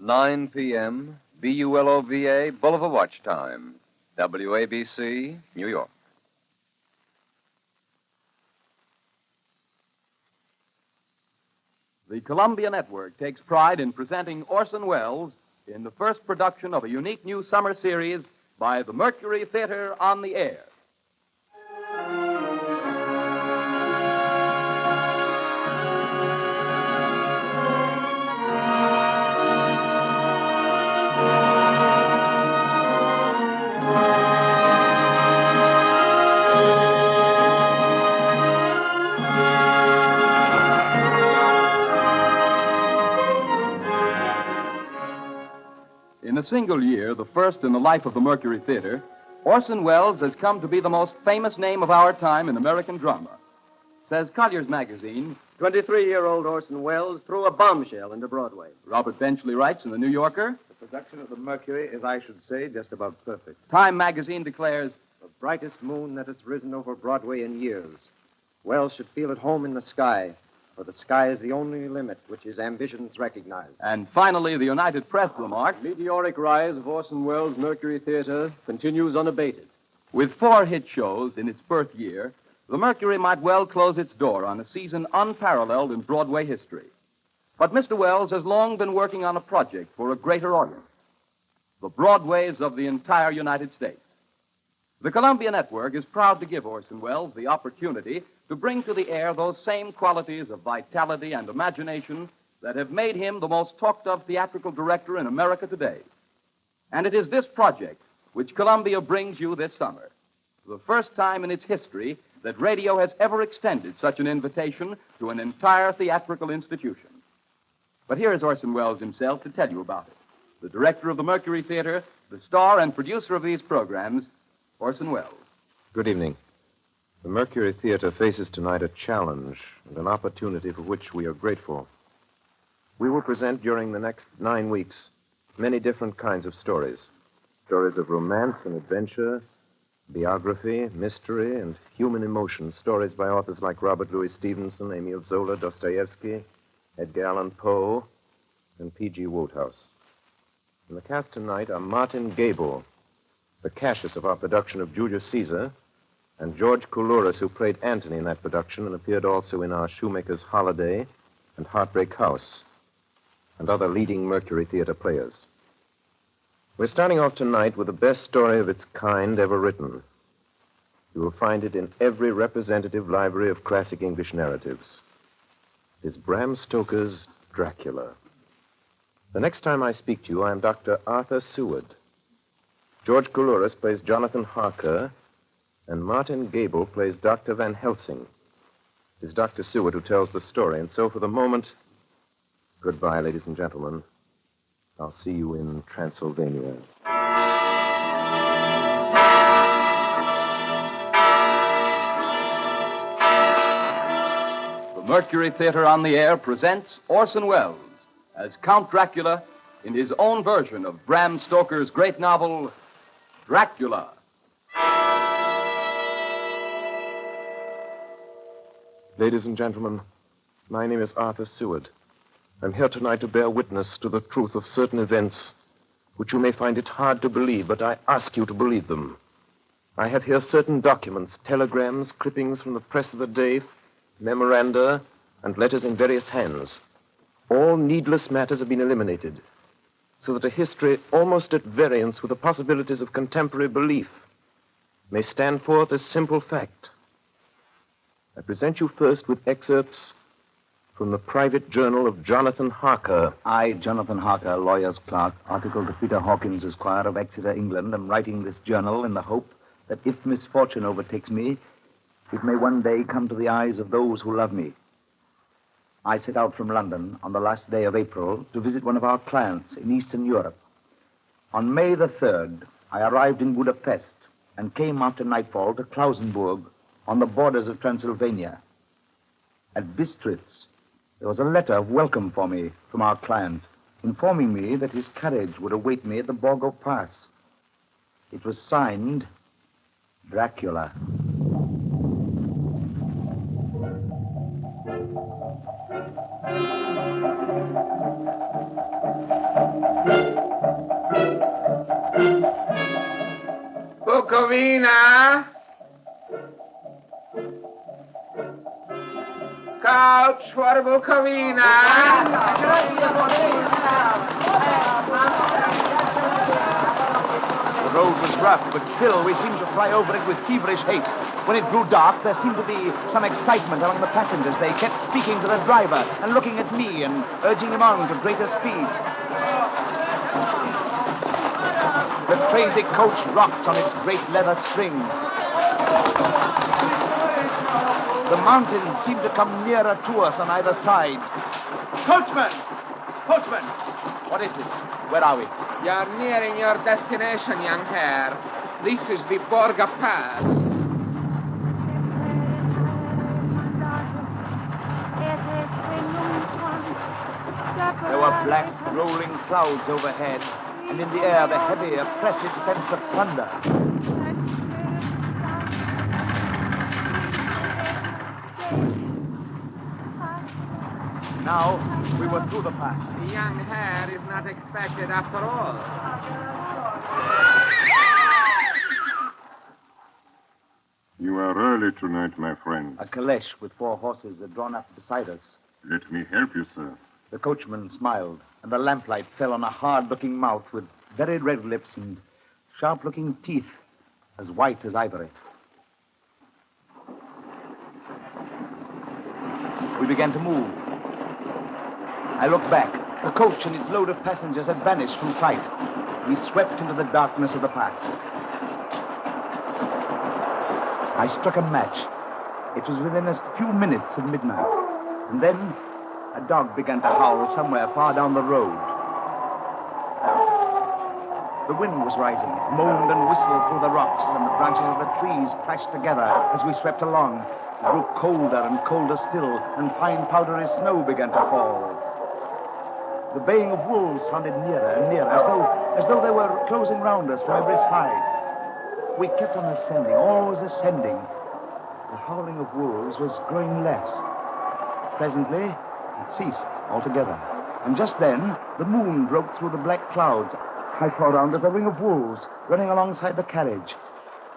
9 p.m., BULOVA, Boulevard Watch Time, WABC, New York. The Columbia Network takes pride in presenting Orson Welles in the first production of a unique new summer series by the Mercury Theater on the Air. In a single year, the first in the life of the Mercury Theater, Orson Welles has come to be the most famous name of our time in American drama. Says Collier's Magazine, 23-year-old Orson Welles threw a bombshell into Broadway. Robert Benchley writes in the New Yorker. The production of the Mercury is, I should say, just about perfect. Time Magazine declares, The brightest moon that has risen over Broadway in years. Welles should feel at home in the sky, for the sky is the only limit which his ambitions recognize. And finally, the United Press remarked, Meteoric rise of Orson Welles' Mercury Theater continues unabated. with 4 hit shows in its birth year, the Mercury might well close its door on a season unparalleled in Broadway history. But Mr. Welles has long been working on a project for a greater audience, the Broadways of the entire United States. The Columbia Network is proud to give Orson Welles the opportunity to bring to the air those same qualities of vitality and imagination that have made him the most talked-of theatrical director in America today. And it is this project which Columbia brings you this summer, the first time in its history that radio has ever extended such an invitation to an entire theatrical institution. But here is Orson Welles himself to tell you about it. The director of the Mercury Theater, the star and producer of these programs, Orson Welles. Good evening. The Mercury Theater faces tonight a challenge and an opportunity for which we are grateful. We will present during the next 9 weeks many different kinds of stories. Stories of romance and adventure, biography, mystery, and human emotion. Stories by authors like Robert Louis Stevenson, Emile Zola, Dostoevsky, Edgar Allan Poe, and P.G. Wodehouse. In the cast tonight are Martin Gable, the Cassius of our production of Julius Caesar, and George Coulouris, who played Antony in that production and appeared also in our Shoemaker's Holiday and Heartbreak House, and other leading Mercury Theater players. We're starting off tonight with the best story of its kind ever written. You will find it in every representative library of classic English narratives. It is Bram Stoker's Dracula. The next time I speak to you, I am Dr. Arthur Seward. George Coulouris plays Jonathan Harker, and Martin Gable plays Dr. Van Helsing. It is Dr. Seward who tells the story, and so for the moment, goodbye, ladies and gentlemen. I'll see you in Transylvania. The Mercury Theater on the Air presents Orson Welles as Count Dracula in his own version of Bram Stoker's great novel, Dracula. Ladies and gentlemen, my name is Arthur Seward. I'm here tonight to bear witness to the truth of certain events which you may find it hard to believe, but I ask you to believe them. I have here certain documents, telegrams, clippings from the press of the day, memoranda, and letters in various hands. All needless matters have been eliminated, so that a history almost at variance with the possibilities of contemporary belief may stand forth as simple fact. I present you first with excerpts from the private journal of Jonathan Harker. I, Jonathan Harker, lawyer's clerk, article to Peter Hawkins, Esquire of Exeter, England, am writing this journal in the hope that if misfortune overtakes me, it may one day come to the eyes of those who love me. I set out from London on the last day of April to visit one of our clients in Eastern Europe. On May the 3rd, I arrived in Budapest and came after nightfall to Klausenburg on the borders of Transylvania. At Bistritz, there was a letter of welcome for me from our client, informing me that his carriage would await me at the Borgo Pass. It was signed Dracula. Bukovina! Couch for Bukovina! The road was rough, but still we seemed to fly over it with feverish haste. When it grew dark, there seemed to be some excitement among the passengers. They kept speaking to the driver and looking at me and urging him on to greater speed. The crazy coach rocked on its great leather strings. The mountains seemed to come nearer to us on either side. Coachman! Coachman! What is this? Where are we? You're nearing your destination, young Herr. This is the Borga Pass. There were black, rolling clouds overhead, and in the air the heavy, oppressive sense of thunder. Now, we were through the pass. The young Herr is not expected after all. You are early tonight, my friends. A caleche with 4 horses had drawn up beside us. Let me help you, sir. The coachman smiled, and the lamplight fell on a hard-looking mouth with very red lips and sharp-looking teeth as white as ivory. We began to move. I looked back. The coach and its load of passengers had vanished from sight. We swept into the darkness of the pass. I struck a match. It was within a few minutes of midnight. And then a dog began to howl somewhere far down the road. The wind was rising. It moaned and whistled through the rocks, and the branches of the trees crashed together as we swept along. It grew colder and colder still, and fine powdery snow began to fall. The baying of wolves sounded nearer and nearer, as though they were closing round us from every side. We kept on ascending, always ascending. The howling of wolves was growing less. Presently, it ceased altogether. And just then, the moon broke through the black clouds. I saw round us a ring of wolves running alongside the carriage,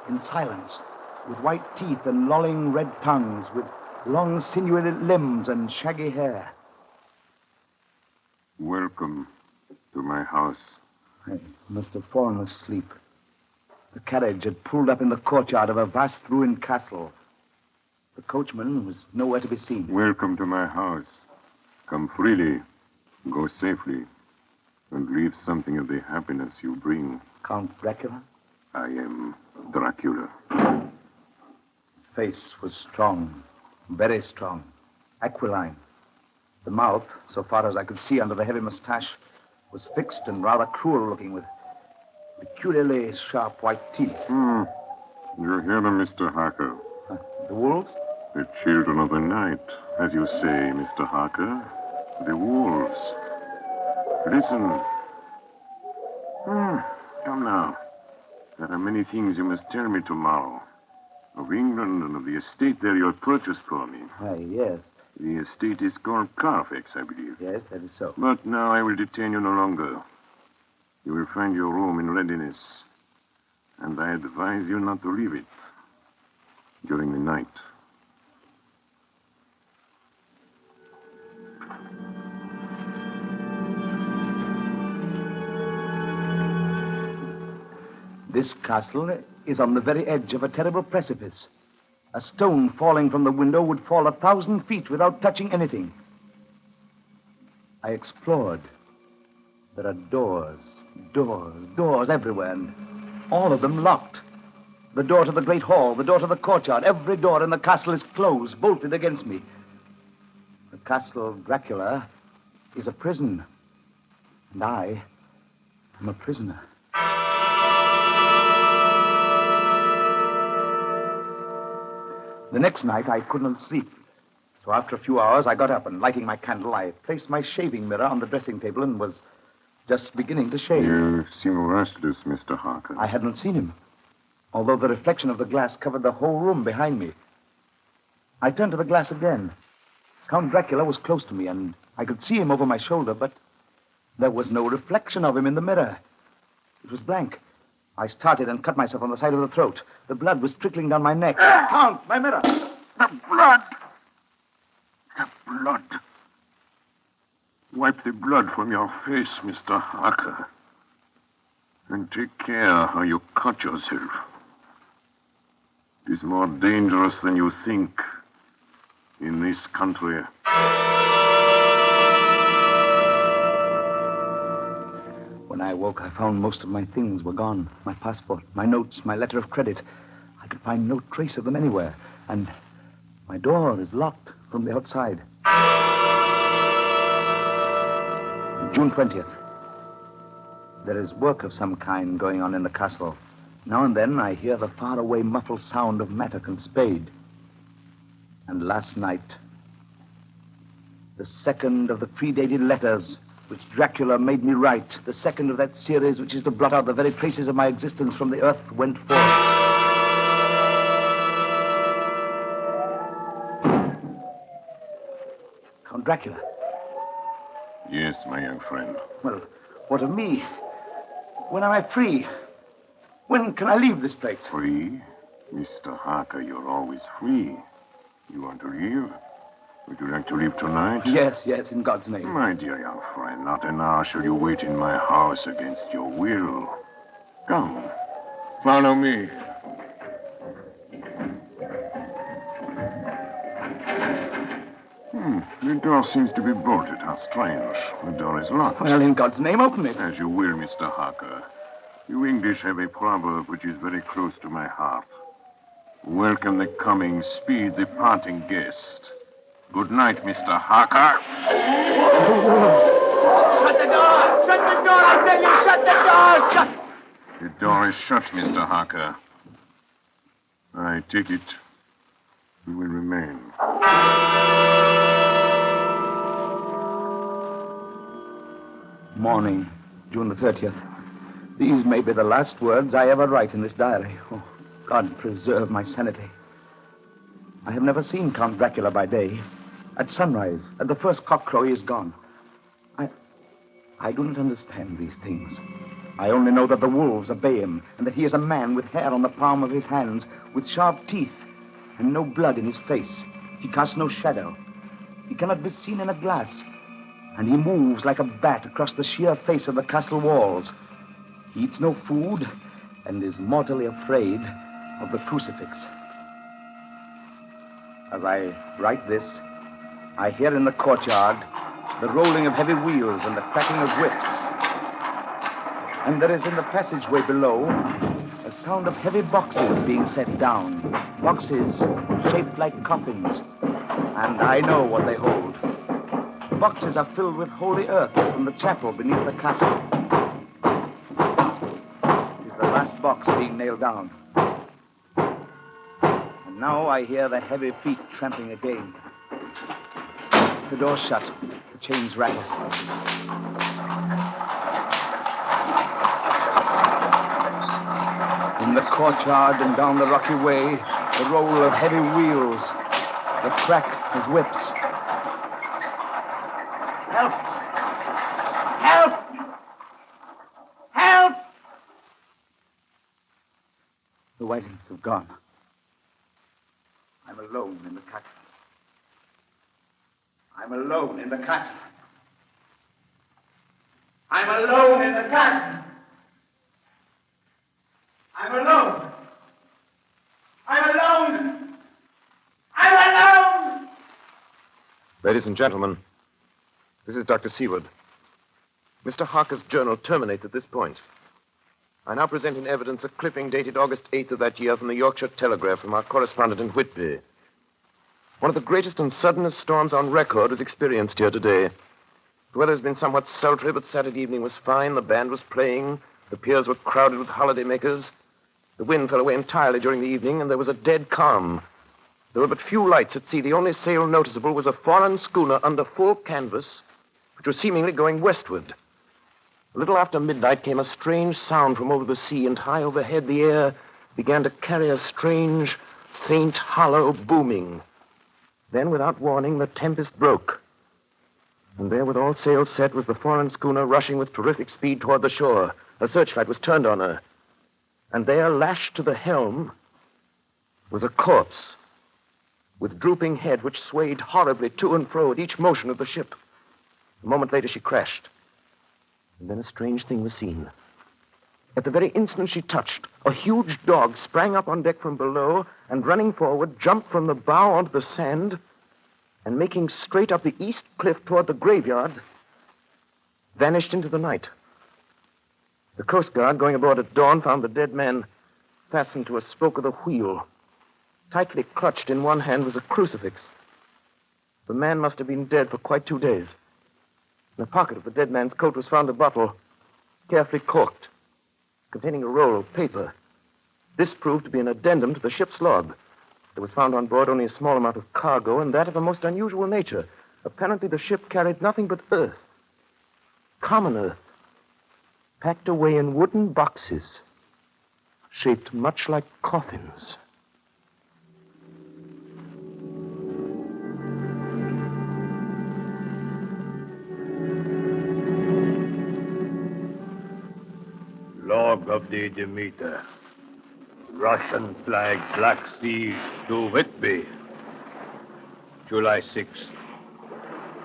in silence, with white teeth and lolling red tongues, with long sinewy limbs and shaggy hair. Welcome to my house. I must have fallen asleep. The carriage had pulled up in the courtyard of a vast ruined castle. The coachman was nowhere to be seen. Welcome to my house. Come freely, go safely, and leave something of the happiness you bring. Count Dracula? I am Dracula. His face was strong, very strong, aquiline. The mouth, so far as I could see under the heavy mustache, was fixed and rather cruel-looking, with peculiarly sharp white teeth. You hear them, Mr. Harker. The wolves? The children of the night, as you say, Mr. Harker. The wolves. Listen. Come now. There are many things you must tell me tomorrow. Of England and of the estate there you have purchased for me. Yes. The estate is called Carfax, I believe. Yes, that is so. But now I will detain you no longer. You will find your room in readiness. And I advise you not to leave it during the night. This castle is on the very edge of a terrible precipice. A stone falling from the window would fall 1,000 feet without touching anything. I explored. There are doors everywhere, and all of them locked. The door to the great hall, the door to the courtyard, every door in the castle is closed, bolted against me. The castle of Dracula is a prison, and I am a prisoner. The next night, I could not sleep. So after a few hours, I got up and, lighting my candle, I placed my shaving mirror on the dressing table and was just beginning to shave. You seem restless, Mr. Harker. I had not seen him, although the reflection of the glass covered the whole room behind me. I turned to the glass again. Count Dracula was close to me, and I could see him over my shoulder, but there was no reflection of him in the mirror. It was blank. I started and cut myself on the side of the throat. The blood was trickling down my neck. Count, my mirror. The blood! The blood. Wipe the blood from your face, Mr. Harker. And take care how you cut yourself. It is more dangerous than you think in this country. When I woke, I found most of my things were gone. My passport, my notes, my letter of credit. I could find no trace of them anywhere. And my door is locked from the outside. June 20th. There is work of some kind going on in the castle. Now and then I hear the faraway muffled sound of mattock and spade. And last night, the second of the predated letters which Dracula made me write, the second of that series which is to blot out the very traces of my existence from the earth, went forth. Count Dracula. Yes, my young friend. Well, what of me? When am I free? When can I leave this place? Free? Mr. Harker, you're always free. You want to leave? Would you like to leave tonight? Yes, in God's name. My dear young friend, not an hour shall you wait in my house against your will. Come, follow me. The door seems to be bolted. How strange. The door is locked. Well, in God's name, open it. As you will, Mr. Harker. You English have a proverb which is very close to my heart. Welcome the coming, speed the parting guest. Good night, Mr. Harker. Shut the door! Shut the door! I tell you, shut the door! Shut! The door is shut, Mr. Harker. I take it you will remain. Morning, June the 30th. These may be the last words I ever write in this diary. Oh, God preserve my sanity. I have never seen Count Dracula by day. At sunrise, at the first cockcrow, he is gone. I do not understand these things. I only know that the wolves obey him, and that he is a man with hair on the palm of his hands, with sharp teeth, and no blood in his face. He casts no shadow. He cannot be seen in a glass, and he moves like a bat across the sheer face of the castle walls. He eats no food, and is mortally afraid of the crucifix. As I write this, I hear in the courtyard the rolling of heavy wheels and the cracking of whips. And there is in the passageway below a sound of heavy boxes being set down. Boxes shaped like coffins. And I know what they hold. The boxes are filled with holy earth from the chapel beneath the castle. It is the last box being nailed down. And now I hear the heavy feet tramping again. The door shut. The chains rattle. In the courtyard and down the rocky way, the roll of heavy wheels, the crack of whips. Help! Help! Help! The wagons have gone. I'm alone in the castle. I'm alone in the castle. I'm alone in the castle. I'm alone. I'm alone. I'm alone. Ladies and gentlemen, this is Dr. Seward. Mr. Harker's journal terminates at this point. I now present in evidence a clipping dated August 8th of that year from the Yorkshire Telegraph from our correspondent in Whitby. One of the greatest and suddenest storms on record was experienced here today. The weather has been somewhat sultry, but Saturday evening was fine. The band was playing. The piers were crowded with holidaymakers. The wind fell away entirely during the evening, and there was a dead calm. There were but few lights at sea. The only sail noticeable was a foreign schooner under full canvas, which was seemingly going westward. A little after midnight came a strange sound from over the sea, and high overhead the air began to carry a strange, faint, hollow booming. Then, without warning, the tempest broke. And there, with all sails set, was the foreign schooner rushing with terrific speed toward the shore. A searchlight was turned on her. And there, lashed to the helm, was a corpse with drooping head which swayed horribly to and fro at each motion of the ship. A moment later, she crashed. And then a strange thing was seen. At the very instant she touched, a huge dog sprang up on deck from below and, running forward, jumped from the bow onto the sand and, making straight up the east cliff toward the graveyard, vanished into the night. The Coast Guard, going aboard at dawn, found the dead man fastened to a spoke of the wheel. Tightly clutched in one hand was a crucifix. The man must have been dead for quite 2 days. In the pocket of the dead man's coat was found a bottle, carefully corked, containing a roll of paper. This proved to be an addendum to the ship's log. There was found on board only a small amount of cargo, and that of a most unusual nature. Apparently, the ship carried nothing but earth. Common earth. Packed away in wooden boxes, shaped much like coffins. Log of the Demeter. Russian flag, Black Sea to Whitby. July 6th.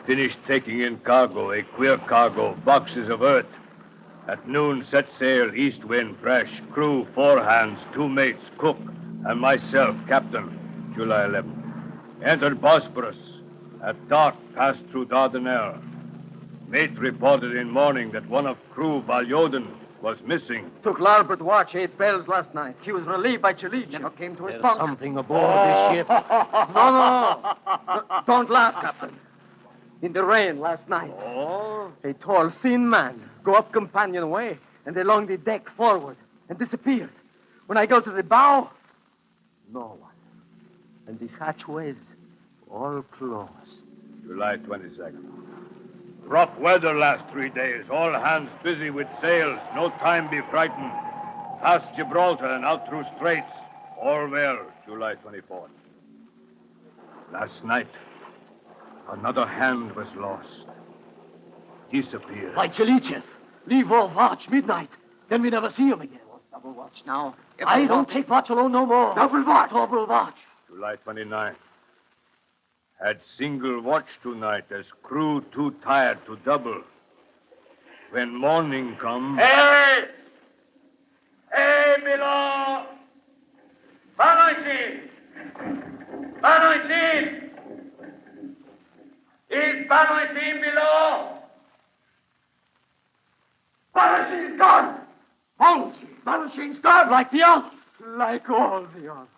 Finished taking in cargo, a queer cargo, boxes of earth. At noon, set sail, east wind, fresh. Crew, 4 hands, 2 mates, cook, and myself, captain. July 11th. Entered Bosporus. At dark, passed through Dardanelles. Mate reported in morning that one of crew, Valjoden, was missing. Took larboard watch, 8 bells last night. He was relieved by Chilich. Never came to his bunk. Something aboard this ship. No. Don't laugh, Captain. In the rain last night. Oh? A tall, thin man go up companionway and along the deck forward and disappeared. When I go to the bow, no one. And the hatchways all closed. July 22nd. Rough weather last 3 days. All hands busy with sails. No time be frightened. Past Gibraltar and out through straits. All well. July 24th. Last night, another hand was lost. Disappeared. By Chilichev. Leave off watch, midnight. Then we never see him again. Double watch now. I don't take watch alone no more. Double watch. Double watch. July 29th. Had single watch tonight as crew too tired to double. When morning come... Hey! Hey, below! Banoitin! Banoitin! Is Banoitin below? Banoitin's gone! Banoitin's gone like the others. Like all the others.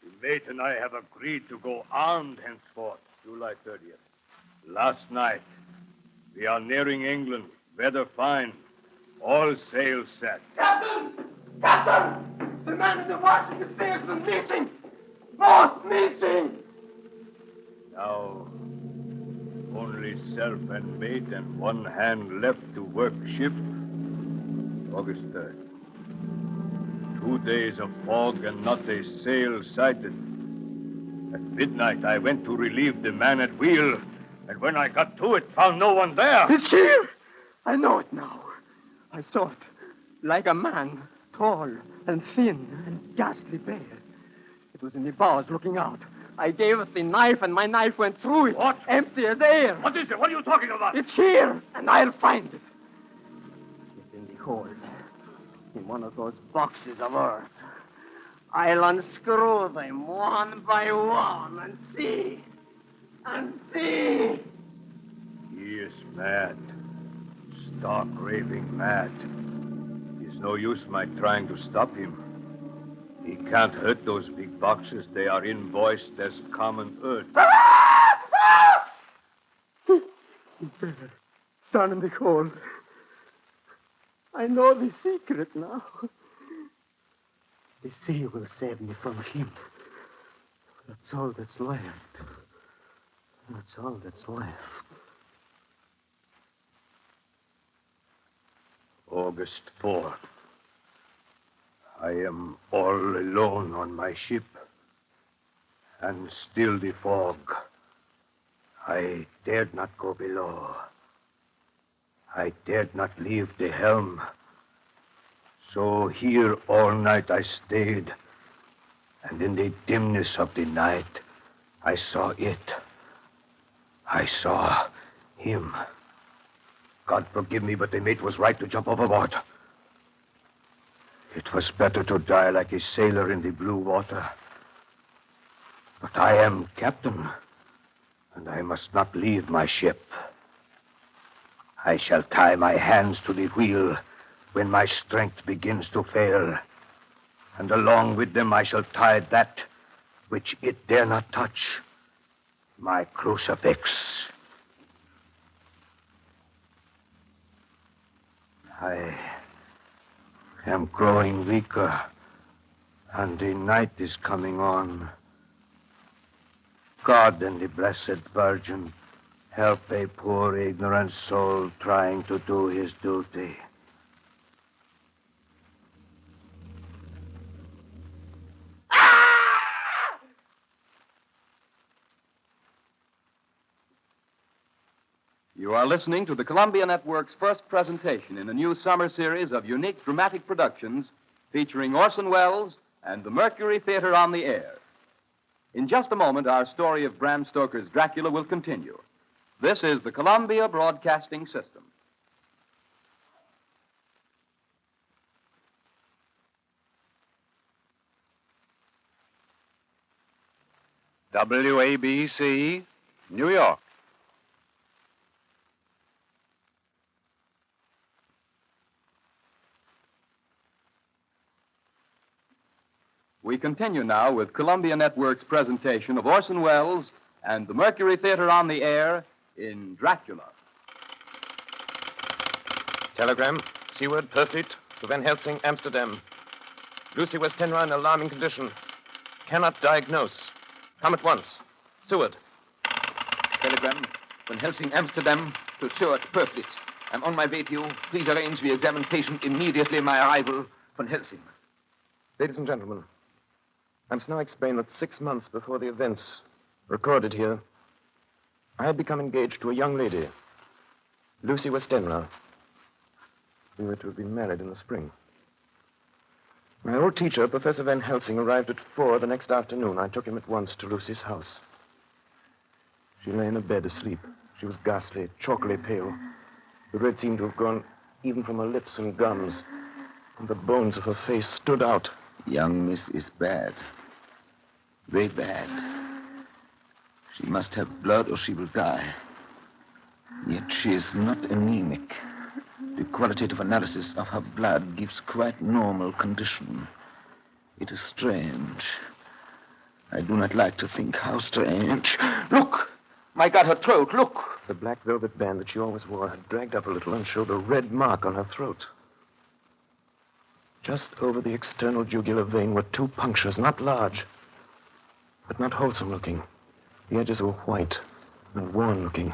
The mate and I have agreed to go armed henceforth, July 30th. Last night, we are nearing England. Weather fine. All sails set. Captain! Captain! The man in the watch and the sails are missing! Both missing! Now, only self and mate and 1 hand left to work ship. August 3rd. 2 days of fog and not a sail sighted. At midnight, I went to relieve the man at wheel, and when I got to it, found no one there. It's here! I know it now. I saw it. Like a man, tall and thin and ghastly pale. It was in the bows looking out. I gave it the knife, and my knife went through it. What? Empty as air. What is it? What are you talking about? It's here, and I'll find it. It's in the hold. In one of those boxes of earth. I'll unscrew them one by one and see. And see. He is mad. Stark raving mad. It's no use my trying to stop him. He can't hurt those big boxes. They are invoiced as common earth. He's there. Down in the hold. I know the secret now. The sea will save me from him. That's all that's left. That's all that's left. August 4th. I am all alone on my ship. And still the fog. I dared not go below. I dared not leave the helm. So here all night I stayed, and in the dimness of the night, I saw it. I saw him. God forgive me, but the mate was right to jump overboard. It was better to die like a sailor in the blue water. But I am captain, and I must not leave my ship. I shall tie my hands to the wheel when my strength begins to fail, and along with them I shall tie that which it dare not touch, my crucifix. I am growing weaker, and the night is coming on. God and the Blessed Virgin help a poor ignorant soul trying to do his duty. You are listening to the Columbia Network's first presentation in a new summer series of unique dramatic productions featuring Orson Welles and the Mercury Theater on the Air. In just a moment, our story of Bram Stoker's Dracula will continue. This is the Columbia Broadcasting System. WABC, New York. We continue now with Columbia Network's presentation of Orson Welles and the Mercury Theater on the Air in Dracula. Telegram, Seward, Perfleet, to Van Helsing, Amsterdam. Lucy Westenra in alarming condition. Cannot diagnose. Come at once. Seward. Telegram, Van Helsing, Amsterdam, to Seward, Perfleet. I'm on my way to you. Please arrange the examination immediately my arrival, Van Helsing. Ladies and gentlemen, I must now explain that 6 months before the events recorded here, I had become engaged to a young lady, Lucy Westenra. We were to have been married in the spring. My old teacher, Professor Van Helsing, arrived at 4 the next afternoon. I took him at once to Lucy's house. She lay in a bed asleep. She was ghastly, chalkily pale. The red seemed to have gone even from her lips and gums, and the bones of her face stood out. Young miss is bad. Very bad. She must have blood or she will die. Yet she is not anemic. The qualitative analysis of her blood gives quite normal condition. It is strange. I do not like to think how strange. Look! My God, her throat, look! The black velvet band that she always wore had dragged up a little and showed a red mark on her throat. Just over the external jugular vein were 2 punctures, not large, but not wholesome looking. The edges were white and worn looking.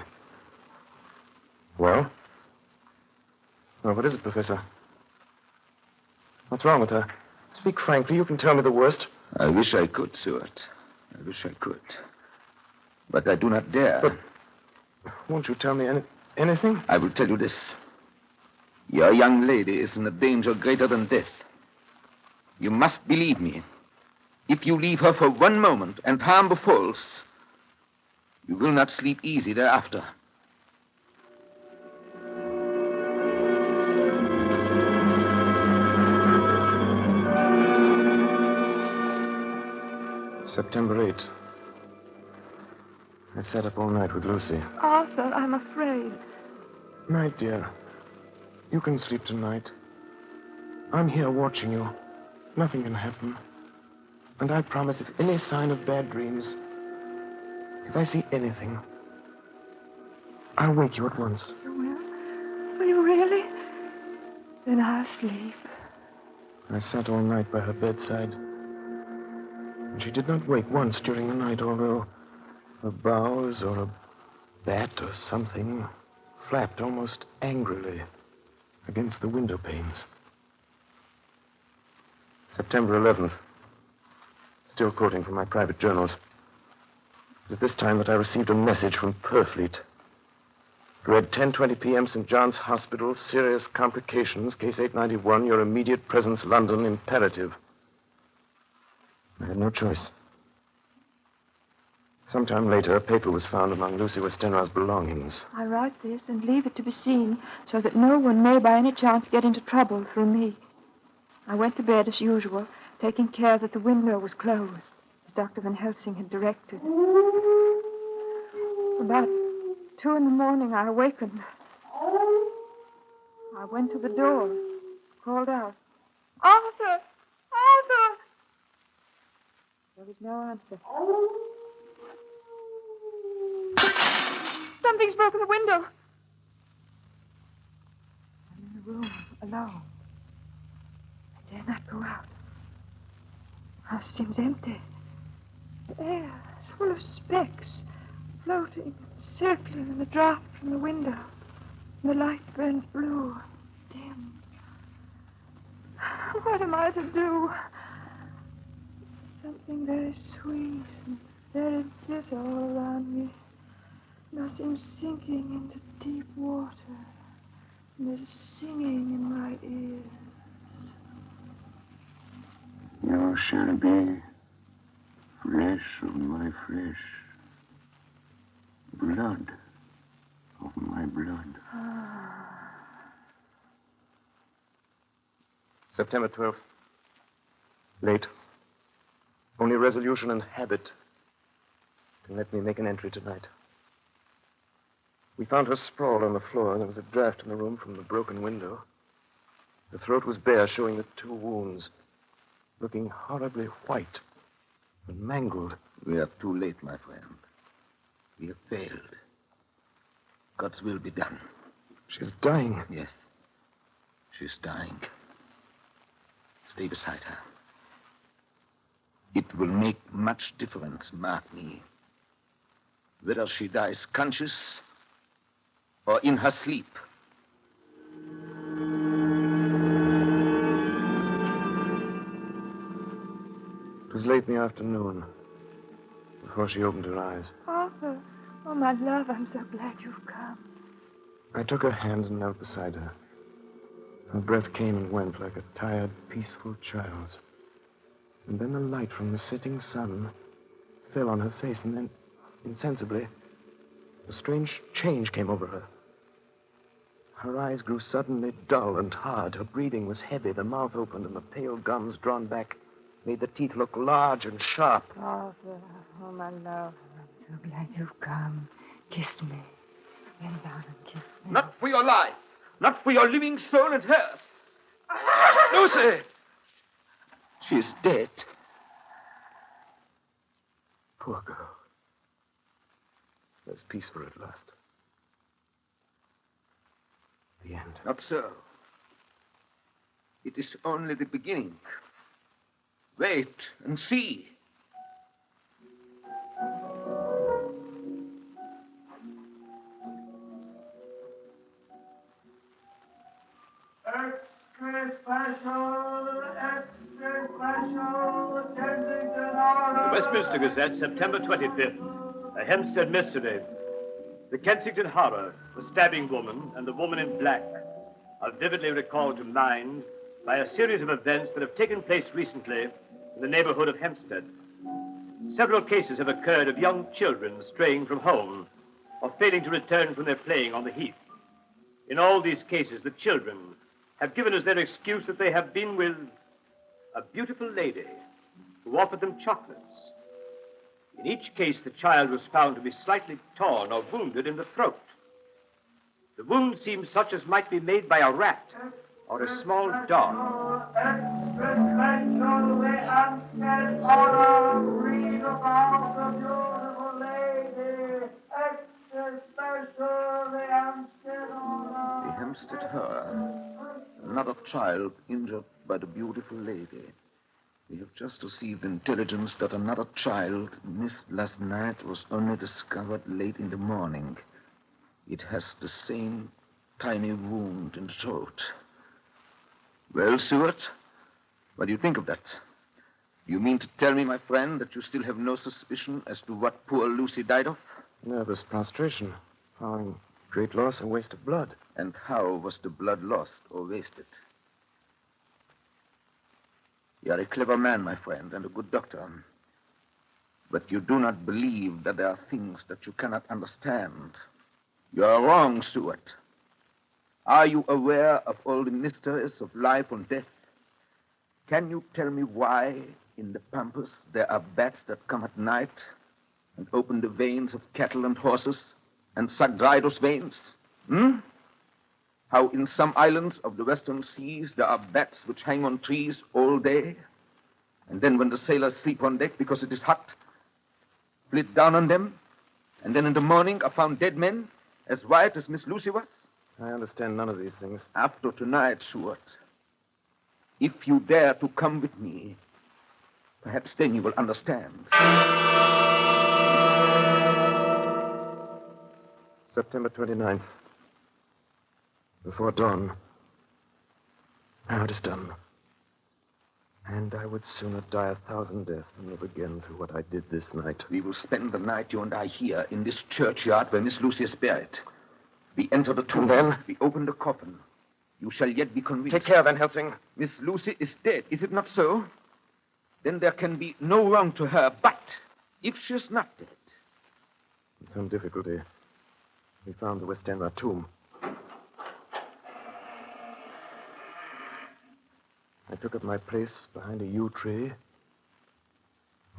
Well? Oh, what is it, Professor? What's wrong with her? Speak frankly. You can tell me the worst. I wish I could, Seward. I wish I could. But I do not dare. But won't you tell me anything? I will tell you this. Your young lady is in a danger greater than death. You must believe me. If you leave her for 1 moment and harm befalls, you will not sleep easy thereafter. September 8. I sat up all night with Lucy. Arthur, I'm afraid. Night, dear. You can sleep tonight. I'm here watching you. Nothing can happen. And I promise if any sign of bad dreams, if I see anything, I'll wake you at once. You will? Will you really? Then I'll sleep. I sat all night by her bedside. And she did not wake once during the night, although a bowels or a bat or something flapped almost angrily against the window panes. September 11th. Still quoting from my private journals. It was at this time that I received a message from Perfleet Read 10:20 p.m. St. John's Hospital. Serious complications. Case 891. Your immediate presence, London. Imperative. I had no choice. Sometime later, a paper was found among Lucy Westenra's belongings. I write this and leave it to be seen so that no one may by any chance get into trouble through me. I went to bed as usual, taking care that the window was closed, as Dr. Van Helsing had directed. About 2 a.m, I awakened. I went to the door, called out, "Arthur! Arthur!" There was no answer. Something's broken the window. I'm in the room, alone. I dare not go out. The house seems empty. The air is full of specks, floating, circling in the draught from the window. And the light burns blue, dim. What am I to do? Something very sweet and very bitter all around me. And I seem sinking into deep water. And there's a singing in my ears. You shall be flesh of my flesh, blood of my blood. September 12th. Late. Only resolution and habit can let me make an entry tonight. We found her sprawled on the floor. There was a draft in the room from the broken window. The throat was bare, showing the 2 wounds, looking horribly white and mangled. We are too late, my friend. We have failed. God's will be done. She's dying. Yes. She's dying. Stay beside her. It will make much difference, mark me, whether she dies conscious or in her sleep. It was late in the afternoon before she opened her eyes. Arthur, oh, my love, I'm so glad you've come. I took her hand and knelt beside her. Her breath came and went like a tired, peaceful child's. And then the light from the setting sun fell on her face, and then, insensibly, a strange change came over her. Her eyes grew suddenly dull and hard. Her breathing was heavy. The mouth opened, and the pale gums drawn back made the teeth look large and sharp. Arthur, oh, my love, I'm so glad you've come. Kiss me. Bend down and kiss me. Not for your life. Not for your living soul and hers. Lucy! She is dead. Poor girl. There's peace for her at last. The end. Not so. It is only the beginning. Wait and see. The Westminster Gazette, September 25th. A Hempstead mystery. The Kensington Horror, the stabbing woman, and the woman in black are vividly recalled to mind by a series of events that have taken place recently in the neighborhood of Hempstead. Several cases have occurred of young children straying from home or failing to return from their playing on the heath. In all these cases, the children have given as their excuse that they have been with a beautiful lady who offered them chocolates. In each case, the child was found to be slightly torn or wounded in the throat. The wound seemed such as might be made by a rat or a small dog. The Hempstead Horror. Another child injured by the beautiful lady. We have just received intelligence that another child missed last night was only discovered late in the morning. It has the same tiny wound in the throat. Well, Seward, what do you think of that? You mean to tell me, my friend, that you still have no suspicion as to what poor Lucy died of? Nervous prostration following Great loss and waste of blood. And how was the blood lost or wasted? You are a clever man, my friend, and a good doctor. But you do not believe that there are things that you cannot understand. You are wrong, Seward. Are you aware of all the mysteries of life and death? Can you tell me why in the pampas there are bats that come at night and open the veins of cattle and horses and suck dry those veins? How in some islands of the western seas there are bats which hang on trees all day, and then when the sailors sleep on deck because it is hot, flit down on them, and then in the morning are found dead men as white as Miss Lucy was? I understand none of these things. After tonight, Seward, if you dare to come with me, perhaps then you will understand. September 29th. Before dawn. Now it is done. And I would sooner die 1,000 deaths than live again through what I did this night. We will spend the night, you and I, here, in this churchyard where Miss Lucy is buried. We enter the tomb. And then? We open the coffin. You shall yet be convinced. Take care, Van Helsing. Miss Lucy is dead, is it not so? Then there can be no wrong to her. But if she is not dead... With some difficulty, we found the Westenra tomb. I took up my place behind a yew tree.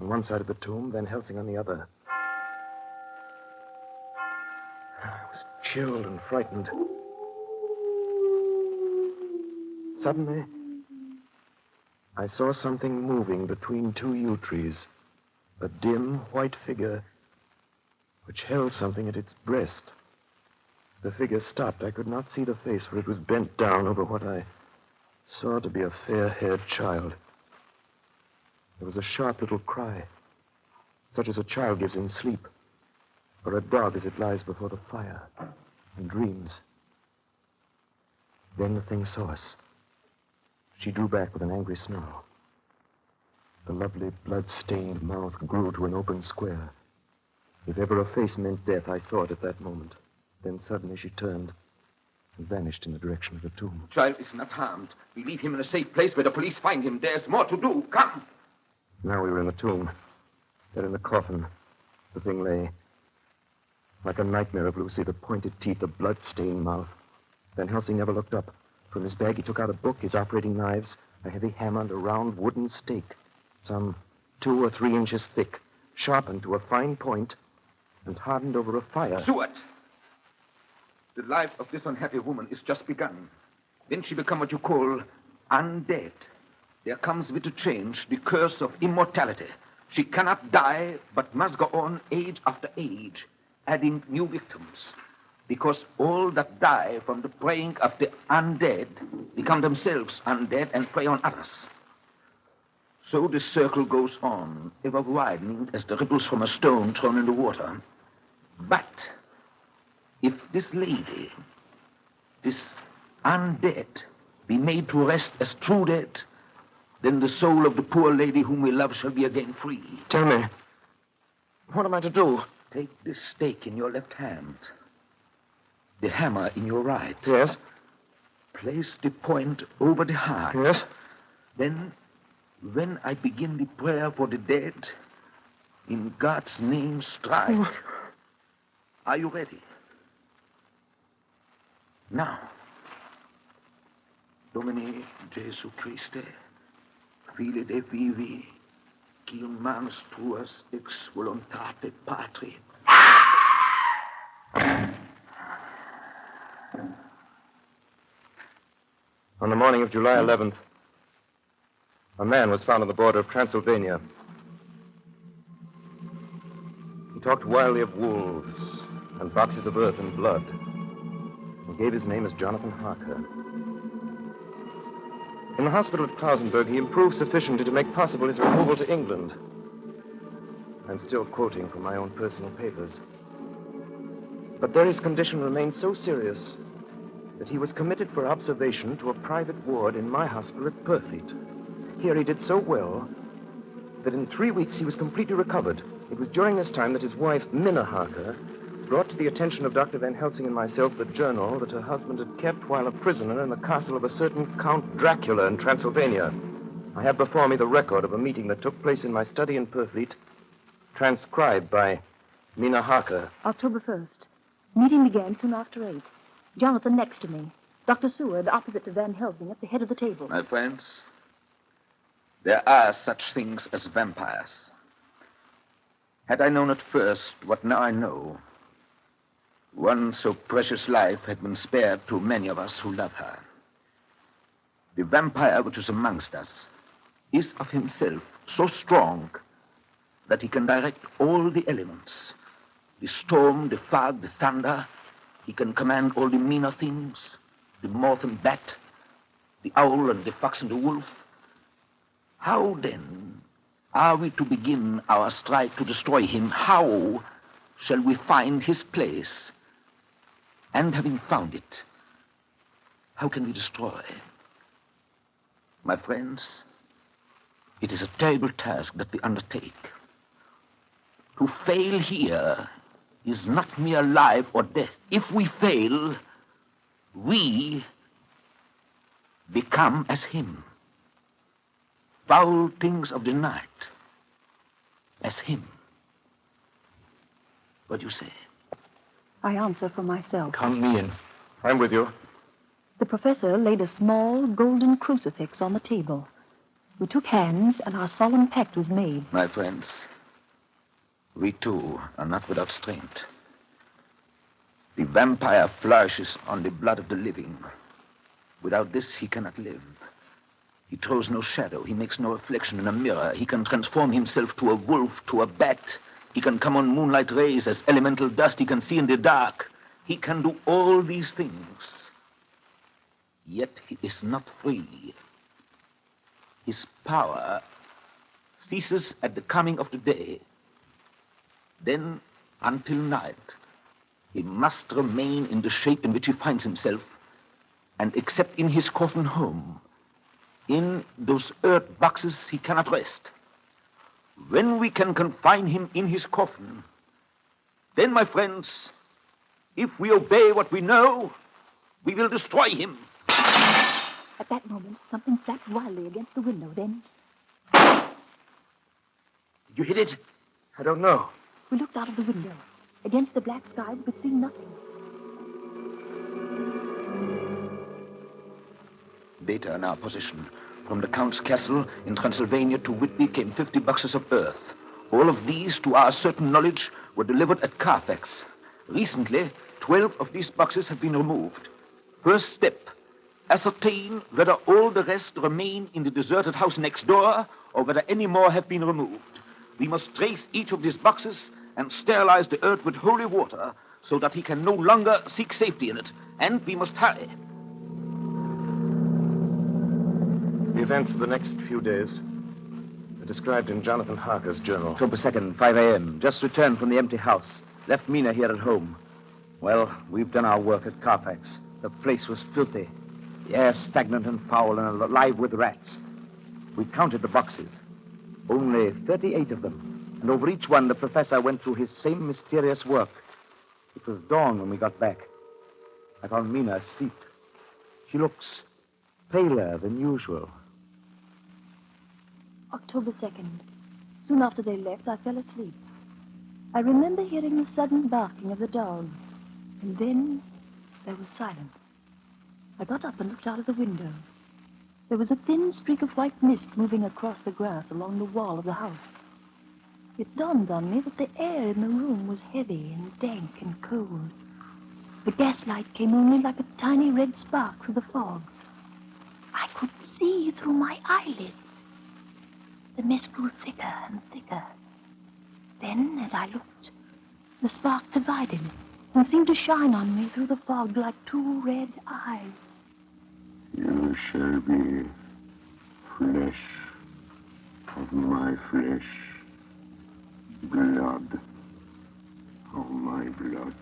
On one side of the tomb, Van Helsing on the other. I was chilled and frightened. Suddenly, I saw something moving between two yew trees. A dim, white figure which held something at its breast. The figure stopped. I could not see the face, for it was bent down over what I saw to be a fair-haired child. There was a sharp little cry, such as a child gives in sleep, or a dog as it lies before the fire and dreams. Then the thing saw us. She drew back with an angry snarl. The lovely blood-stained mouth grew to an open square. If ever a face meant death, I saw it at that moment. Then suddenly she turned and vanished in the direction of the tomb. The child is not harmed. We leave him in a safe place where the police find him. There's more to do. Come. Now we were in the tomb. There in the coffin, the thing lay. Like a nightmare of Lucy, the pointed teeth, the blood-stained mouth. Van Helsing never looked up. From his bag, he took out a book, his operating knives, a heavy hammer, and a round wooden stake, some 2 or 3 inches thick, sharpened to a fine point, and hardened over a fire. Seward! The life of this unhappy woman is just begun. Then she become what you call undead. There comes with the change the curse of immortality. She cannot die, but must go on age after age, adding new victims. Because all that die from the preying of the undead become themselves undead and prey on others. So the circle goes on, ever widening as the ripples from a stone thrown in the water. But if this lady, this undead, be made to rest as true dead, then the soul of the poor lady whom we love shall be again free. Tell me, what am I to do? Take this stake in your left hand, the hammer in your right. Yes? Place the point over the heart. Yes? Then, when I begin the prayer for the dead, in God's name strike. Oh. Are you ready? Now, Domine Jesu Christe, file de vivi, qui manus tuas ex voluntate Patri. On the morning of July 11th, a man was found on the border of Transylvania. He talked wildly of wolves and boxes of earth and blood, and gave his name as Jonathan Harker. In the hospital at Klausenberg, he improved sufficiently to make possible his removal to England. I'm still quoting from my own personal papers. But there his condition remained so serious that he was committed for observation to a private ward in my hospital at Purfleet. Here he did so well that in 3 weeks he was completely recovered. It was during this time that his wife, Minna Harker, brought to the attention of Dr. Van Helsing and myself the journal that her husband had kept while a prisoner in the castle of a certain Count Dracula in Transylvania. I have before me the record of a meeting that took place in my study in Purfleet, transcribed by Mina Harker. October 1st. Meeting began soon after 8. Jonathan next to me. Dr. Seward opposite to Van Helsing at the head of the table. My friends, there are such things as vampires. Had I known at first what now I know, one so precious life had been spared to many of us who love her. The vampire which is amongst us is of himself so strong that he can direct all the elements. The storm, the fog, the thunder. He can command all the meaner things, the moth and bat, the owl and the fox and the wolf. How, then, are we to begin our strike to destroy him? How shall we find his place? And having found it, how can we destroy? My friends, it is a terrible task that we undertake. To fail here is not mere life or death. If we fail, we become as him. Foul things of the night, as him. What do you say? I answer for myself. Count me in. I'm with you. The professor laid a small golden crucifix on the table. We took hands, and our solemn pact was made. My friends, we too are not without strength. The vampire flourishes on the blood of the living. Without this, he cannot live. He throws no shadow. He makes no reflection in a mirror. He can transform himself to a wolf, to a bat. He can come on moonlight rays as elemental dust. He can see in the dark. He can do all these things. Yet he is not free. His power ceases at the coming of the day. Then, until night, he must remain in the shape in which he finds himself, and except in his coffin home, in those earth boxes, he cannot rest. When we can confine him in his coffin, then, my friends, if we obey what we know, we will destroy him. At that moment, something flapped wildly against the window. Then Did you hit it? I don't know. we looked out of the window. Against the black sky, we could see nothing. Data in our position. From the Count's castle in Transylvania to Whitby came 50 boxes of earth. All of these, to our certain knowledge, were delivered at Carfax. Recently, 12 of these boxes have been removed. First step, ascertain whether all the rest remain in the deserted house next door or whether any more have been removed. We must trace each of these boxes and sterilize the earth with holy water so that he can no longer seek safety in it. And we must hurry. The events of the next few days are described in Jonathan Harker's journal. October 2nd, 5 a.m. Just returned from the empty house. Left Mina here at home. Well, we've done our work at Carfax. The place was filthy. The air stagnant and foul and alive with rats. We counted the boxes. Only 38 of them. And over each one, the professor went through his same mysterious work. It was dawn when we got back. I found Mina asleep. She looks paler than usual. October 2nd. Soon after they left, I fell asleep. I remember hearing the sudden barking of the dogs. And then there was silence. I got up and looked out of the window. There was a thin streak of white mist moving across the grass along the wall of the house. It dawned on me that the air in the room was heavy and dank and cold. The gaslight came only like a tiny red spark through the fog. I could see through my eyelids. The mist grew thicker and thicker. Then, as I looked, the spark divided and seemed to shine on me through the fog like two red eyes. You shall be flesh of my flesh, blood of my blood,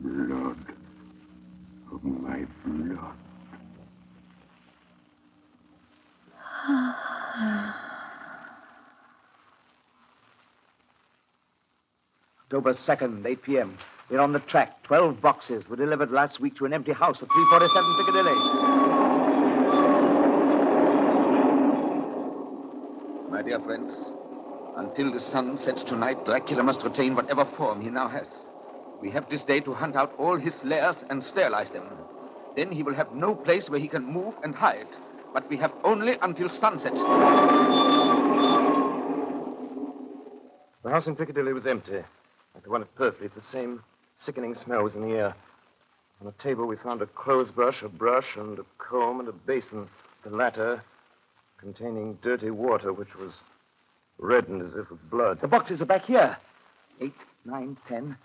blood of my blood. October 2nd, 8 p.m. We're on the track. 12 boxes were delivered last week to an empty house at 347 Piccadilly. My dear friends, until the sun sets tonight, Dracula must retain whatever form he now has. We have this day to hunt out all his lairs and sterilize them. Then he will have no place where he can move and hide. But we have only until sunset. The house in Piccadilly was empty. Like the one at Purfleet, the same sickening smell was in the air. On the table, we found a clothes brush, a brush, and a comb, and a basin. The latter containing dirty water, which was reddened as if with blood. The boxes are back here. 8, 9, 10,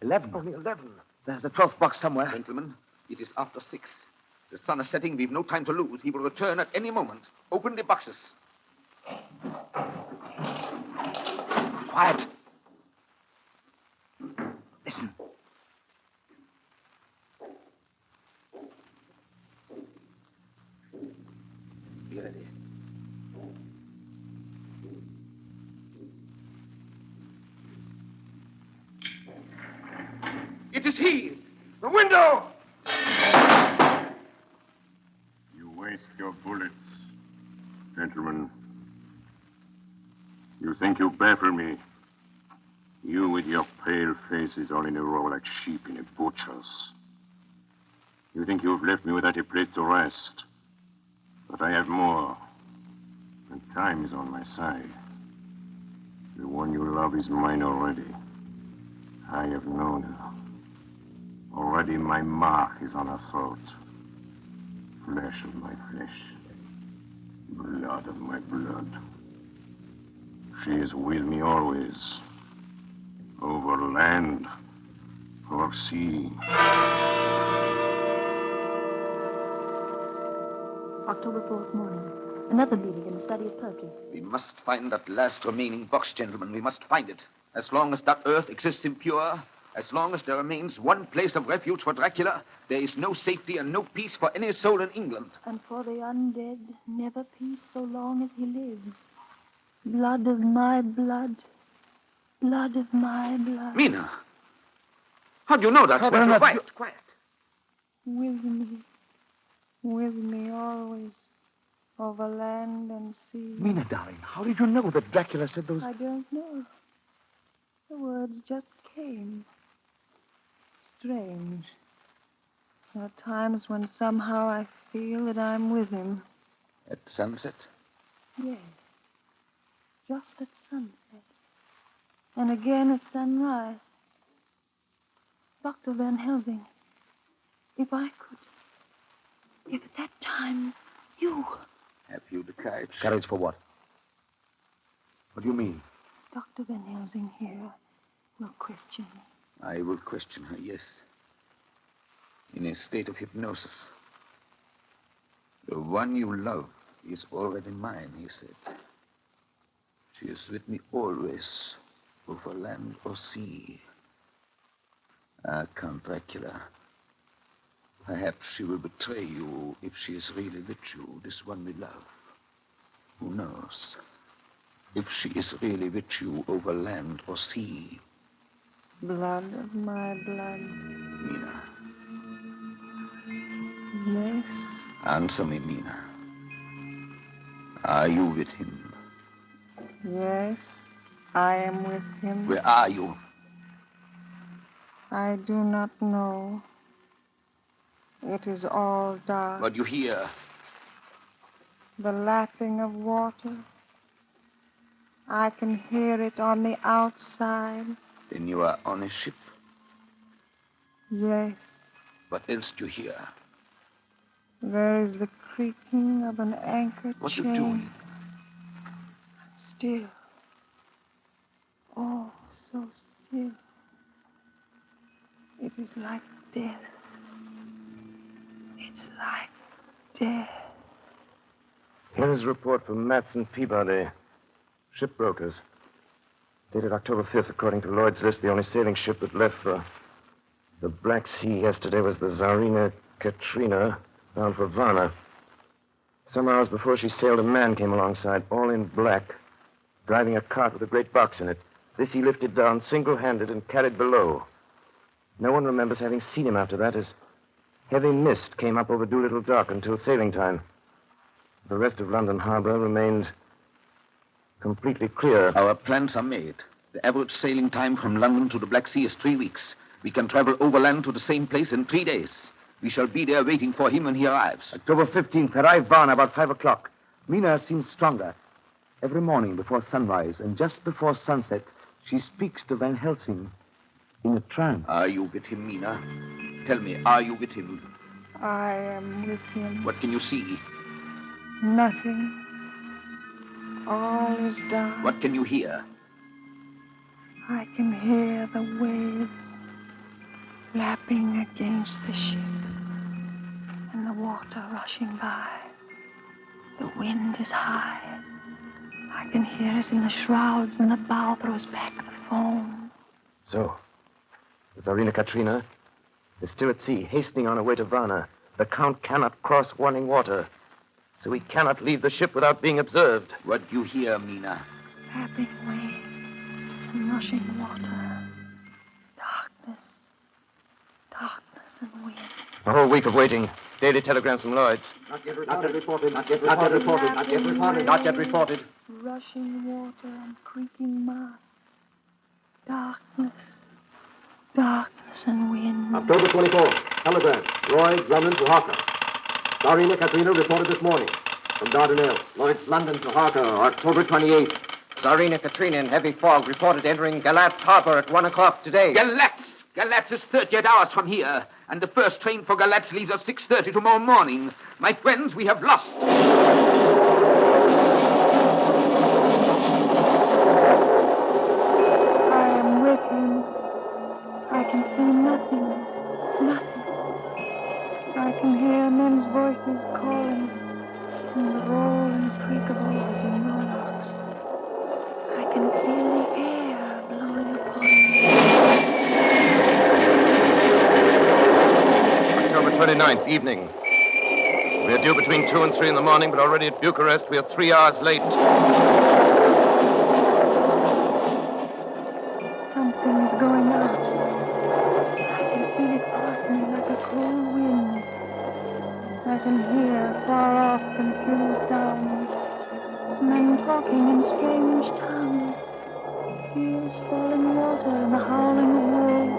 11. Only 11. There's a 12th box somewhere. Gentlemen, it is after 6. The sun is setting. We've no time to lose. He will return at any moment. Open the boxes. Quiet. Listen. Be ready. It is he! The window! You waste your bullets, gentlemen. You think you baffle me? You with your pale faces all in a row like sheep in a butcher's. You think you've left me without a place to rest. But I have more. And time is on my side. The one you love is mine already. I have known her. Already my mark is on her throat. Flesh of my flesh. Blood of my blood. She is with me always. Over land. Over sea. October 4th morning. Another meeting in the study of poetry. We must find that last remaining box, gentlemen. We must find it. As long as that earth exists impure, as long as there remains one place of refuge for Dracula, there is no safety and no peace for any soul in England. And for the undead, never peace so long as he lives. Blood of my blood. Blood of my blood. Mina! How do you know that? Quiet. Quiet. With me always, over land and sea. Mina, darling, how did you know that Dracula said those... I don't know. The words just came. Strange. There are times when somehow I feel that I'm with him. At sunset? Yes. Just at sunset. And again at sunrise. Dr. Van Helsing, if I could... If at that time, you... Have you the courage? Courage for what? What do you mean? Dr. Van Helsing here will question me. I will question her, yes. In a state of hypnosis. The one you love is already mine, he said. She is with me always, over land or sea. Ah, Count Dracula. Perhaps she will betray you if she is really with you, this one we love. Who knows? If she is really with you over land or sea. Blood of my blood. Mina. Yes. Answer me, Mina. Are you with him? Yes, I am with him. Where are you? I do not know. It is all dark. What do you hear? The lapping of water. I can hear it on the outside. Then you are on a ship. Yes. What else do you hear? There is the creaking of an anchor What are chain. you doing? Still. Oh, so still. It is like death. It's like death. Here is a report from Matson Peabody, shipbrokers. Dated October 5th, according to Lloyd's list, the only sailing ship that left for the Black Sea yesterday was the Tsarina Katrina, bound for Varna. Some hours before she sailed, a man came alongside, all in black, driving a cart with a great box in it. This he lifted down single-handed and carried below. No one remembers having seen him after that, as heavy mist came up over Doolittle Dock until sailing time. The rest of London Harbor remained completely clear. Our plans are made. The average sailing time from London to the Black Sea is 3 weeks. We can travel overland to the same place in 3 days. We shall be there waiting for him when he arrives. October 15th, arrive Varna about 5 o'clock. Mina seems stronger. Every morning before sunrise and just before sunset, she speaks to Van Helsing in a trance. Are you with him, Mina? Tell me, are you with him? I am with him. What can you see? Nothing. All is dark. What can you hear? I can hear the waves lapping against the ship and the water rushing by. The wind is high. I can hear it in the shrouds, and the bow throws back the foam. So, the Tsarina Katrina is still at sea, hastening on her way to Varna. The Count cannot cross running water, so he cannot leave the ship without being observed. What do you hear, Mina? Lapping waves and rushing water. Darkness. Darkness and wind. A whole week of waiting. Daily telegrams from Lloyd's. Not yet reported. Not yet reported. Rushing water and creaking masts. Darkness. Darkness and wind. October 24th. Telegram. Lloyd's, London to Harker. Tsarina Katrina reported this morning from Dardanelles. Lloyd's, London to Harker, October 28th. Tsarina Katrina in heavy fog reported entering Galatz Harbor at 1 o'clock today. Galatz! Galatz is 38 hours from here, and the first train for Galatz leaves at 6:30 tomorrow morning. My friends, we have lost. I am with him. I can see nothing. Nothing. I can hear men's voices calling, and the roll and creak of oars and rowlocks. I can feel the air blowing upon me. October 29th, evening. We are due between 2 and 3 in the morning, but already at Bucharest we are 3 hours late. Something's going out. I can feel it pass me like a cold wind. I can hear far off confused sounds. Men talking in strange tongues. Fierce falling water and the howling of wolves.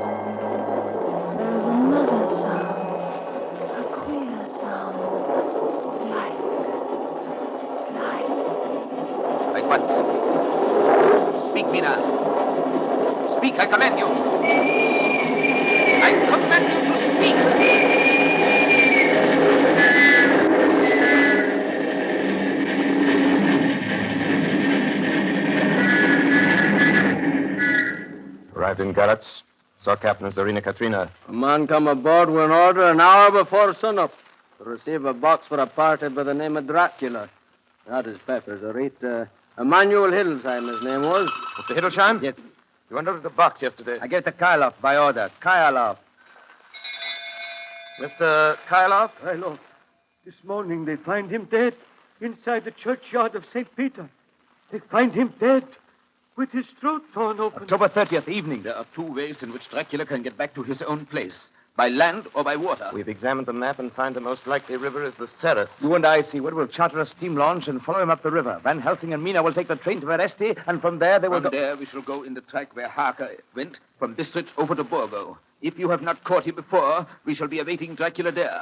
There's another sound. A queer sound. Light. Like what? Speak, Mina. Speak, I command you. I command you to speak. Arrived in Galatz. Saw Captain of Tsarina Katrina. A man come aboard with an order an hour before sunup to receive a box for a party by the name of Dracula. Not his peppers, or eat. Emmanuel Hiddlesheim, his name was. Mr. Hiddlesheim? Yes. You unloaded the box yesterday. I gave to Kyloff by order. Kyloff. Mr. Kyloff? Hey, look. This morning they find him dead inside the churchyard of St. Peter. They find him dead with his throat torn open. October 30th, evening. There are 2 ways in which Dracula can get back to his own place. By land or by water. We've examined the map and find the most likely river is the Sereth. You and I, Seward, will charter a steam launch and follow him up the river. Van Helsing and Mina will take the train to Veresti, and from there they will From there, we shall go in the track where Harker went, from Bistritz over to Borgo. If you have not caught him before, we shall be awaiting Dracula there.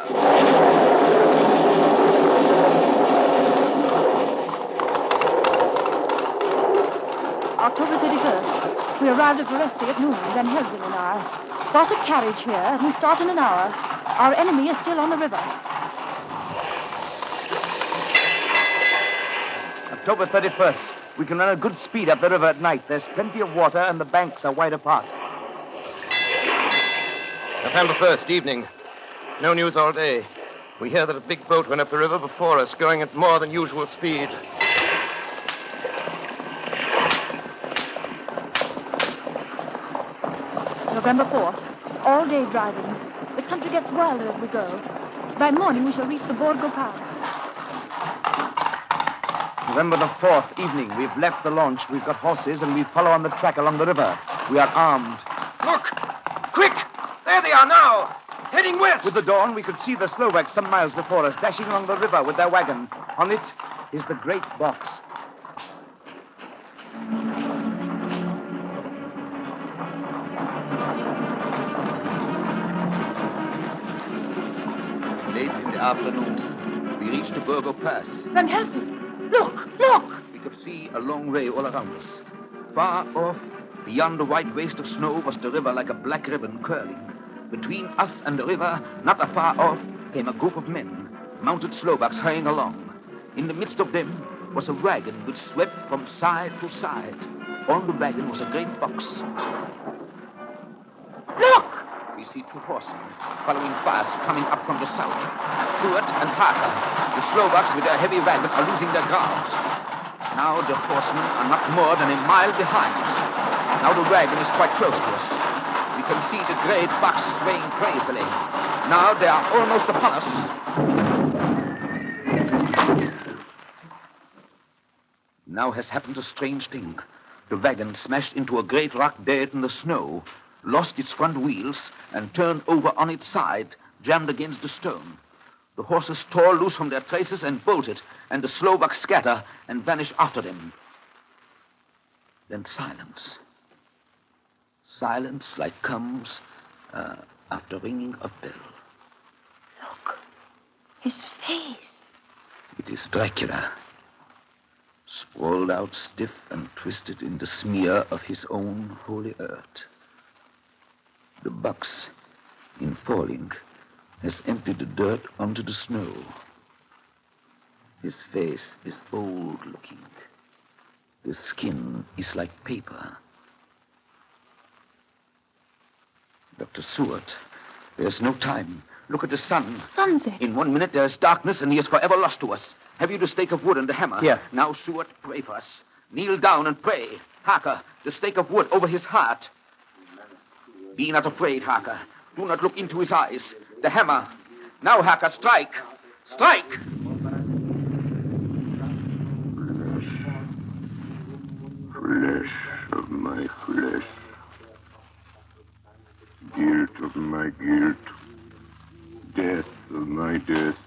October 31st. We arrived at Veresti at noon, Van Helsing and I. Got a carriage here, and we start in an hour. Our enemy is still on the river. October 31st. We can run at good speed up the river at night. There's plenty of water, and the banks are wide apart. November 1st, evening. No news all day. We hear that a big boat went up the river before us, going at more than usual speed. November 4th. All day driving. The country gets wilder as we go. By morning, we shall reach the Borgo Pass. November the 4th, evening. We've left the launch. We've got horses, and we follow on the track along the river. We are armed. Look! Quick! There they are now! Heading west! With the dawn, we could see the Slovaks some miles before us, dashing along the river with their wagon. On it is the great box. Late in the afternoon, we reached the Burgo Pass. Van Helsing! Look! Look! We could see a long way all around us. Far off, beyond the white waste of snow, was the river like a black ribbon curling. Between us and the river, not afar off, came a group of men, mounted Slovaks hurrying along. In the midst of them was a wagon which swept from side to side. On the wagon was a great box. Look! We see two horsemen following fast, coming up from the south. Seward and Harker, the Slovaks with their heavy wagon, are losing their ground. Now the horsemen are not more than a mile behind. Now the wagon is quite close to us. We can see the great box swaying crazily. Now they are almost upon us. Now has happened a strange thing. The wagon smashed into a great rock bed in the snow, lost its front wheels, and turned over on its side, jammed against the stone. The horses tore loose from their traces and bolted, and the Slovaks scatter and vanish after them. Then silence. Silence like comes after ringing a bell. Look. His face. It is Dracula, sprawled out stiff and twisted in the smear of his own holy earth. The box, in falling, has emptied the dirt onto the snow. His face is old-looking. The skin is like paper. Dr. Seward, there's no time. Look at the sun. Sunset. In 1 minute there is darkness, and he is forever lost to us. Have you the stake of wood and the hammer? Here. Now, Seward, pray for us. Kneel down and pray. Harker, the stake of wood over his heart. Be not afraid, Harker. Do not look into his eyes. The hammer. Now, Harker, strike. Strike! Flesh of my flesh. Guilt of my guilt. Death of my death.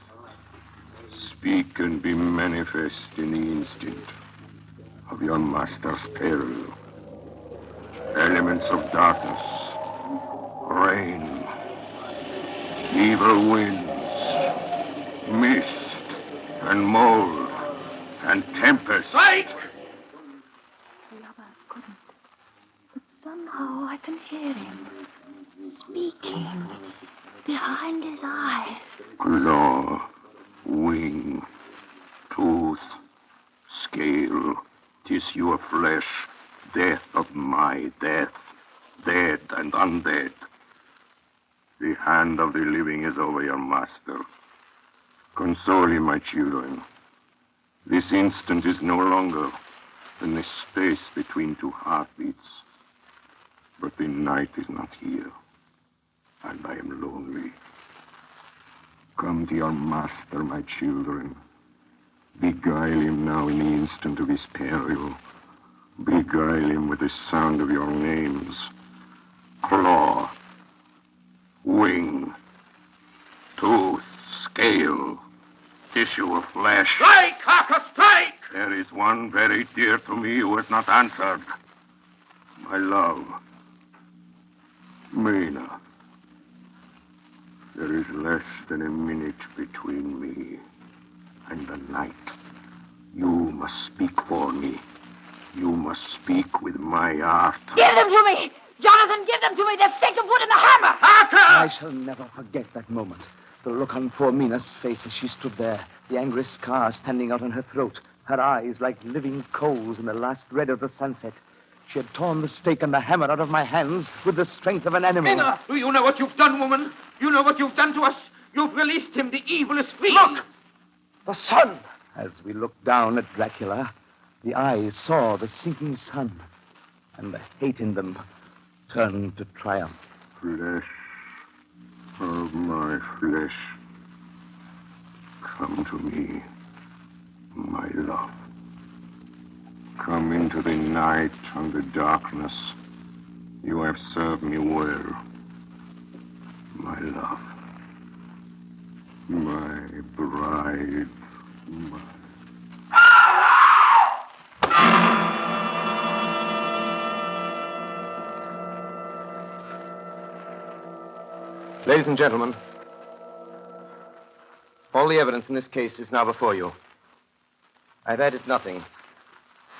Speak and be manifest in the instant of your master's peril. Elements of darkness. Rain. Evil winds. Mist. And mold. And tempest. Strike! The others couldn't. But somehow I can hear him speaking behind his eyes. Claw, wing, tooth, scale, tissue of flesh, death of my death, dead and undead. The hand of the living is over your master. Console him, my children. This instant is no longer than the space between two heartbeats. But the night is not here, and I am lonely. Come to your master, my children. Beguile him now in the instant of his peril. Beguile him with the sound of your names. Claw, wing, tooth, scale, tissue of flesh. Strike, Harker, strike! There is one very dear to me who has not answered. My love, Mina. There is less than a minute between me and the night. You must speak for me. You must speak with my heart. Give them to me! Jonathan, give them to me! The stake of wood and the hammer! Harker! I shall never forget that moment. The look on poor Mina's face as she stood there, the angry scar standing out on her throat, her eyes like living coals in the last red of the sunset. She had torn the stake and the hammer out of my hands with the strength of an animal. Mina, do you know what you've done, woman? You know what you've done to us? You've released him. The evil is free. Look! The sun! As we looked down at Dracula, the eyes saw the sinking sun, and the hate in them turned to triumph. Flesh of my flesh. Come to me, my love. come into the night and the darkness. You have served me well, my love, my bride, my... Ladies and gentlemen, all the evidence in this case is now before you. I've added nothing.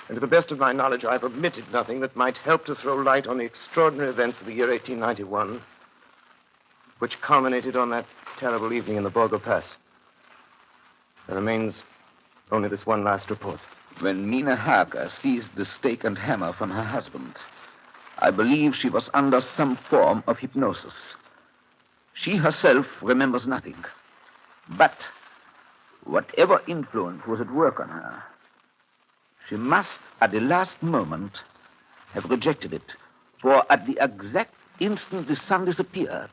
And to the best of my knowledge, I've omitted nothing that might help to throw light on the extraordinary events of the year 1891, which culminated on that terrible evening in the Borgo Pass. There remains only this one last report. When Mina Harker seized the stake and hammer from her husband, I believe she was under some form of hypnosis. She herself remembers nothing. But whatever influence was at work on her, she must, at the last moment, have rejected it. For at the exact instant the sun disappeared,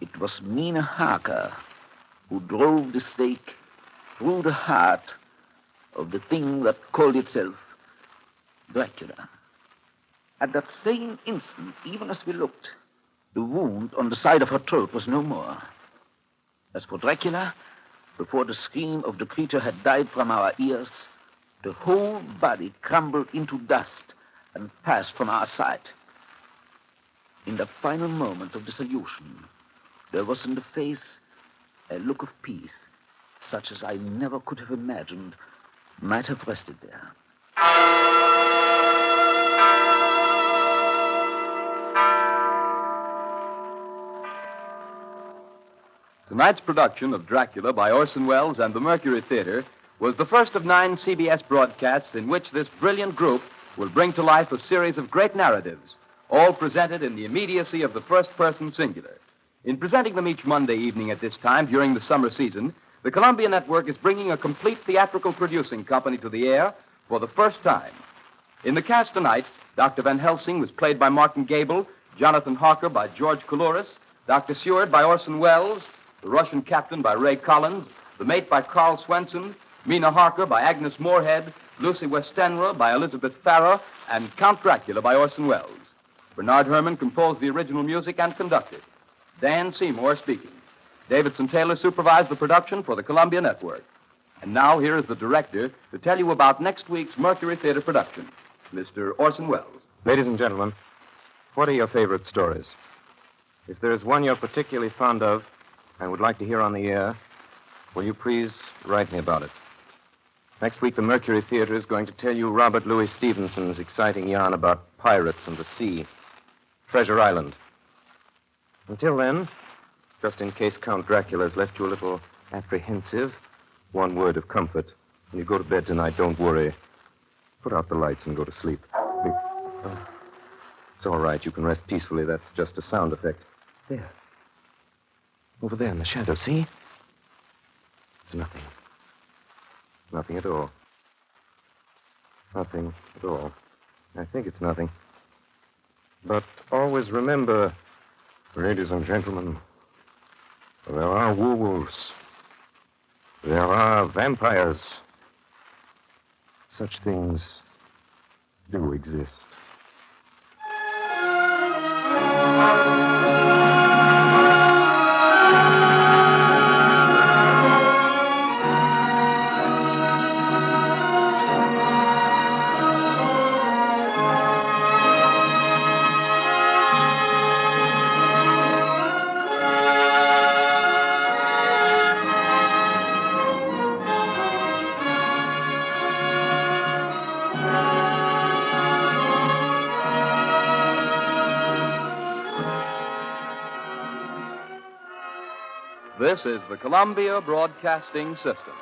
it was Mina Harker who drove the stake through the heart of the thing that called itself Dracula. At that same instant, even as we looked, the wound on the side of her throat was no more. As for Dracula, before the scream of the creature had died from our ears, the whole body crumbled into dust and passed from our sight. In the final moment of dissolution, there was in the face a look of peace, such as I never could have imagined might have rested there. Tonight's production of Dracula by Orson Welles and the Mercury Theater was the first of 9 CBS broadcasts in which this brilliant group will bring to life a series of great narratives, all presented in the immediacy of the first-person singular. In presenting them each Monday evening at this time during the summer season, the Columbia Network is bringing a complete theatrical producing company to the air for the first time. In the cast tonight, Dr. Van Helsing was played by Martin Gable, Jonathan Harker by George Coulouris, Dr. Seward by Orson Welles, the Russian Captain by Ray Collins, the Mate by Carl Swenson, Mina Harker by Agnes Moorehead, Lucy Westenra by Elizabeth Farrer, and Count Dracula by Orson Welles. Bernard Herrmann composed the original music and conducted. Dan Seymour speaking. Davidson Taylor supervised the production for the Columbia Network. And now here is the director to tell you about next week's Mercury Theater production, Mr. Orson Welles. Ladies and gentlemen, what are your favorite stories? If there is one you're particularly fond of and would like to hear on the air, will you please write me about it? Next week, the Mercury Theater is going to tell you Robert Louis Stevenson's exciting yarn about pirates and the sea, Treasure Island. Until then, just in case Count Dracula has left you a little apprehensive, one word of comfort. When you go to bed tonight, don't worry. Put out the lights and go to sleep. It's all right. You can rest peacefully. That's just a sound effect. There. Over there in the shadow, see? It's nothing. Nothing at all. Nothing at all. I think it's nothing. But always remember, ladies and gentlemen, there are werewolves. There are vampires. Such things do exist. This is the Columbia Broadcasting System.